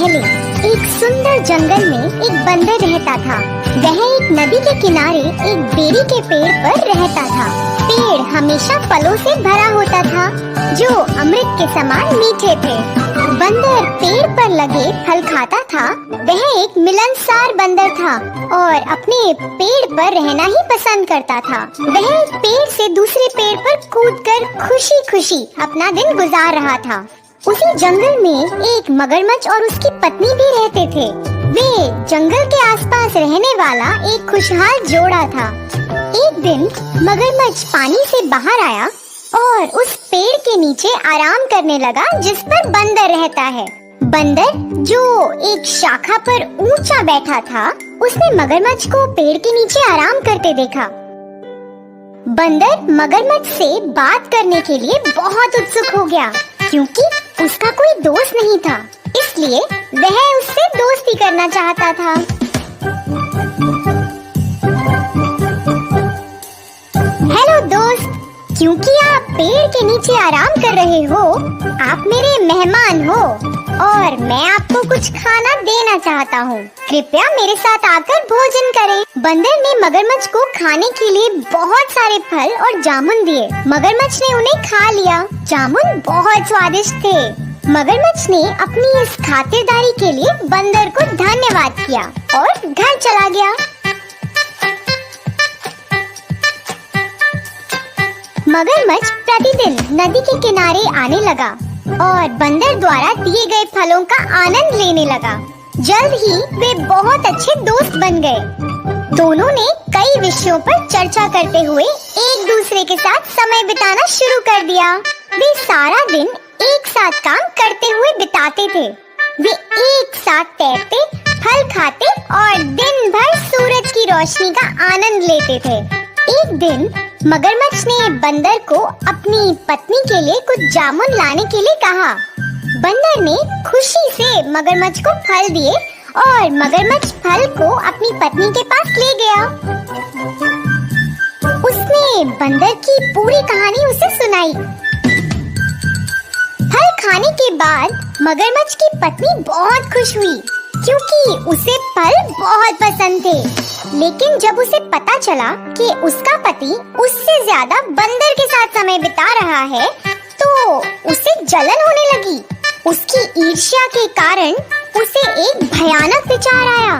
पहले एक सुंदर जंगल में एक बंदर रहता था। वह एक नदी के किनारे एक बेरी के पेड़ पर रहता था। पेड़ हमेशा फलों से भरा होता था जो अमृत के समान मीठे थे। बंदर पेड़ पर लगे फल खाता था। वह एक मिलनसार बंदर था और अपने पेड़ पर रहना ही पसंद करता था। वह एक पेड़ से दूसरे पेड़ पर कूदकर खुशी खुशी अपना दिन गुजार रहा था। उसी जंगल में एक मगरमच्छ और उसकी पत्नी भी रहते थे। वे जंगल के आसपास रहने वाला एक खुशहाल जोड़ा था। एक दिन मगरमच्छ पानी से बाहर आया और उस पेड़ के नीचे आराम करने लगा जिस पर बंदर रहता है। बंदर जो एक शाखा पर ऊंचा बैठा था, उसने मगरमच्छ को पेड़ के नीचे आराम करते देखा। बंदर मगरमच्छ से बात करने के लिए बहुत उत्सुक हो गया क्योंकि उसका कोई दोस्त नहीं था, इसलिए वह उससे दोस्ती करना चाहता था। हेलो दोस्त, क्योंकि आप पेड़ के नीचे आराम कर रहे हो, आप मेरे मेहमान हो और मैं आपको कुछ खाना देना चाहता हूँ। कृपया मेरे साथ आकर भोजन करें। बंदर ने मगरमच्छ को खाने के लिए बहुत सारे फल और जामुन दिए। मगरमच्छ ने उन्हें खा लिया। जामुन बहुत स्वादिष्ट थे। मगरमच्छ ने अपनी इस खातिरदारी के लिए बंदर को धन्यवाद किया और घर चला गया। मगरमच्छ प्रतिदिन नदी के किनारे आने लगा और बंदर द्वारा दिए गए फलों का आनंद लेने लगा। जल्द ही वे बहुत अच्छे दोस्त बन गए। दोनों ने कई विषयों पर चर्चा करते हुए एक दूसरे के साथ समय बिताना शुरू कर दिया। वे सारा दिन एक साथ काम करते हुए बिताते थे। वे एक साथ तैरते, फल खाते और दिन भर सूरज की रोशनी का आनंद लेते थे। एक दिन मगरमच्छ ने बंदर को अपनी पत्नी के लिए कुछ जामुन लाने के लिए कहा। बंदर ने खुशी से मगरमच्छ को फल दिए और मगरमच्छ फल को अपनी पत्नी के पास ले गया। उसने बंदर की पूरी कहानी उसे सुनाई। फल खाने के बाद मगरमच्छ की पत्नी बहुत खुश हुई क्योंकि उसे फल बहुत पसंद थे। लेकिन जब उसे पता चला कि उसका पति उससे ज्यादा बंदर के साथ समय बिता रहा है, तो उसे जलन होने लगी। उसकी ईर्ष्या के कारण उसे एक भयानक विचार आया।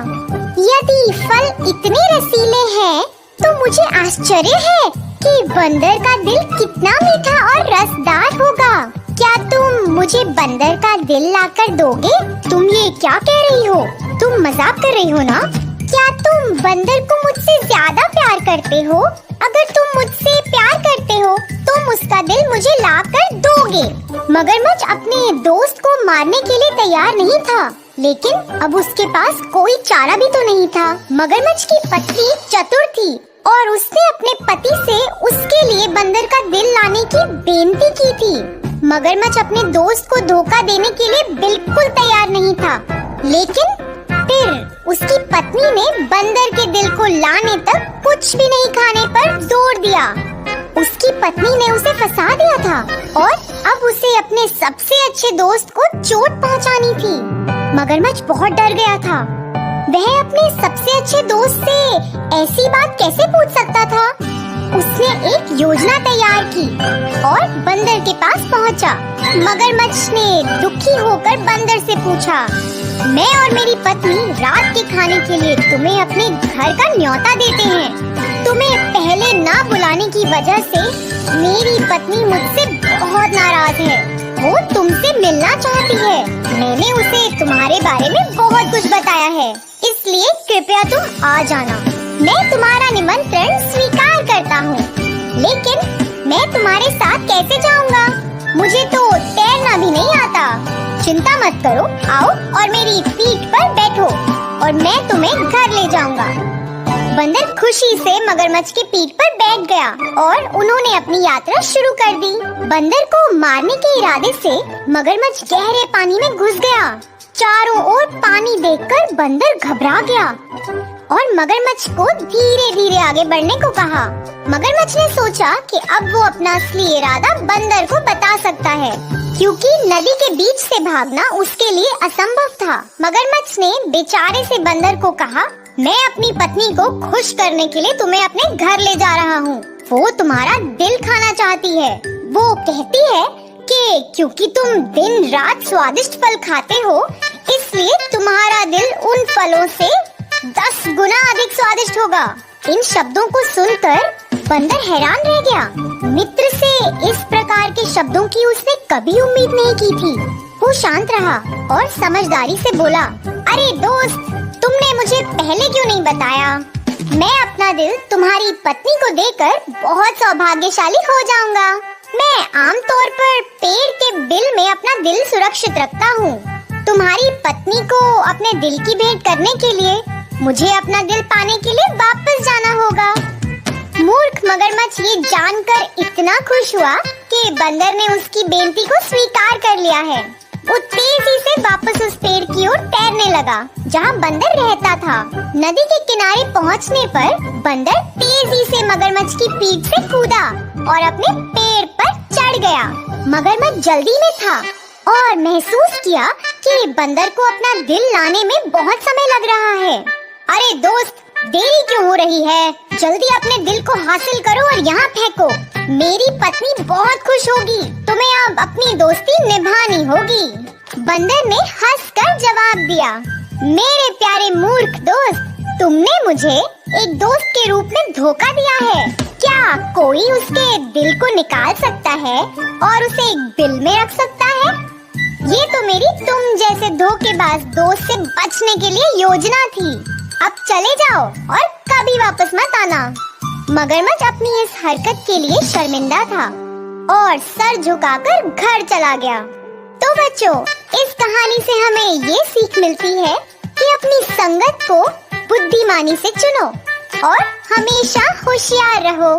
यदि फल इतने रसीले हैं, तो मुझे आश्चर्य है कि बंदर का दिल कितना मीठा और रसदार होगा। क्या तुम मुझे बंदर का दिल लाकर दोगे? तुम ये क्या कह रही हो? तुम मजाक कर रही हो ना? क्या तुम बंदर को मुझसे ज्यादा प्यार करते हो? अगर तुम मुझसे प्यार करते हो, तुम उसका दिल मुझे लाकर दोगे। मगरमच्छ अपने दोस्त को मारने के लिए तैयार नहीं था, लेकिन अब उसके पास कोई चारा भी तो नहीं था। मगरमच्छ की पत्नी चतुर थी और उसने अपने पति से उसके लिए बंदर का दिल लाने की बेनती की थी। मगरमच्छ अपने दोस्त को धोखा देने के लिए बिल्कुल तैयार नहीं था, लेकिन फिर उसकी पत्नी ने बंदर के दिल को लाने तक कुछ भी नहीं खाने पर जोर दिया। उसकी पत्नी ने उसे फंसा दिया था और अब उसे अपने सबसे अच्छे दोस्त को चोट पहुंचानी थी। मगरमच्छ बहुत डर गया था। वह अपने सबसे अच्छे दोस्त से ऐसी बात कैसे पूछ सकता था? उसने एक योजना तैयार की और बंदर के पास पहुंचा। मगरमच्छ ने दुखी होकर बंदर से पूछा, मैं और मेरी पत्नी रात के खाने के लिए तुम्हें अपने घर का न्योता देते हैं। तुम्हें पहले ना बुलाने की वजह से मेरी पत्नी मुझसे बहुत नाराज है। वो तुमसे मिलना चाहती है। मैंने उसे तुम्हारे बारे में बहुत कुछ बताया है, इसलिए कृपया तुम आ जाना। मैं तुम्हारा निमंत्रण स्वीकार करता हूँ, लेकिन मैं तुम्हारे साथ कैसे जाऊँगा? मुझे तो तैरना भी नहीं आता। चिंता मत करो, आओ और मेरी पीठ पर बैठो और मैं तुम्हें घर ले जाऊंगा। बंदर खुशी से मगरमच्छ की पीठ पर बैठ गया और उन्होंने अपनी यात्रा शुरू कर दी। बंदर को मारने के इरादे से मगरमच्छ गहरे पानी में घुस गया। चारों ओर पानी देखकर बंदर घबरा गया। और मगरमच्छ को धीरे धीरे आगे बढ़ने को कहा। मगरमच्छ ने सोचा कि अब वो अपना असली इरादा बंदर को बता सकता है, क्योंकि नदी के बीच से भागना उसके लिए असंभव था। मगरमच्छ ने बेचारे से बंदर को कहा, मैं अपनी पत्नी को खुश करने के लिए तुम्हें अपने घर ले जा रहा हूँ। वो तुम्हारा दिल खाना चाहती है। वो कहती है कि क्योंकि तुम दिन रात स्वादिष्ट फल खाते हो, इसलिए तुम्हारा दिल उन फलों से 10 गुना अधिक स्वादिष्ट होगा। इन शब्दों को सुनकर बंदर हैरान रह गया। मित्र से इस प्रकार के शब्दों की उसने कभी उम्मीद नहीं की थी। वो शांत रहा और समझदारी से बोला, अरे दोस्त, तुमने मुझे पहले क्यों नहीं बताया? मैं अपना दिल तुम्हारी पत्नी को देकर बहुत सौभाग्यशाली हो जाऊंगा। मैं आमतौर पर पेड़ के बिल में अपना दिल सुरक्षित रखता हूँ। तुम्हारी पत्नी को अपने दिल की भेंट करने के लिए मुझे अपना दिल पाने के लिए वापस जाना होगा। मूर्ख मगरमच्छ ये जानकर इतना खुश हुआ कि बंदर ने उसकी बेनती को स्वीकार कर लिया है। वो तेजी से वापस उस पेड़ की ओर तैरने लगा जहाँ बंदर रहता था। नदी के किनारे पहुँचने पर बंदर तेजी से मगरमच्छ की पीठ से कूदा और अपने पेड़ पर चढ़ गया। मगरमच्छ जल्दी में था और महसूस किया कि बंदर को अपना दिल लाने में बहुत समय लग रहा है। अरे दोस्त, देरी क्यों हो रही है? जल्दी अपने दिल को हासिल करो और यहाँ फेंको। मेरी पत्नी बहुत खुश होगी। तुम्हें अब अपनी दोस्ती निभानी होगी। बंदर ने हंसकर जवाब दिया, मेरे प्यारे मूर्ख दोस्त, तुमने मुझे एक दोस्त के रूप में धोखा दिया है। क्या कोई उसके दिल को निकाल सकता है और उसे एक बिल में रख सकता है? ये तो मेरी तुम जैसे धोखेबाज दोस्त से बचने के लिए योजना थी। अब चले जाओ और कभी वापस मत आना। मगरमच्छ अपनी इस हरकत के लिए शर्मिंदा था और सर झुकाकर घर चला गया। तो बच्चों, इस कहानी से हमें ये सीख मिलती है कि अपनी संगत को बुद्धिमानी से चुनो और हमेशा होशियार रहो।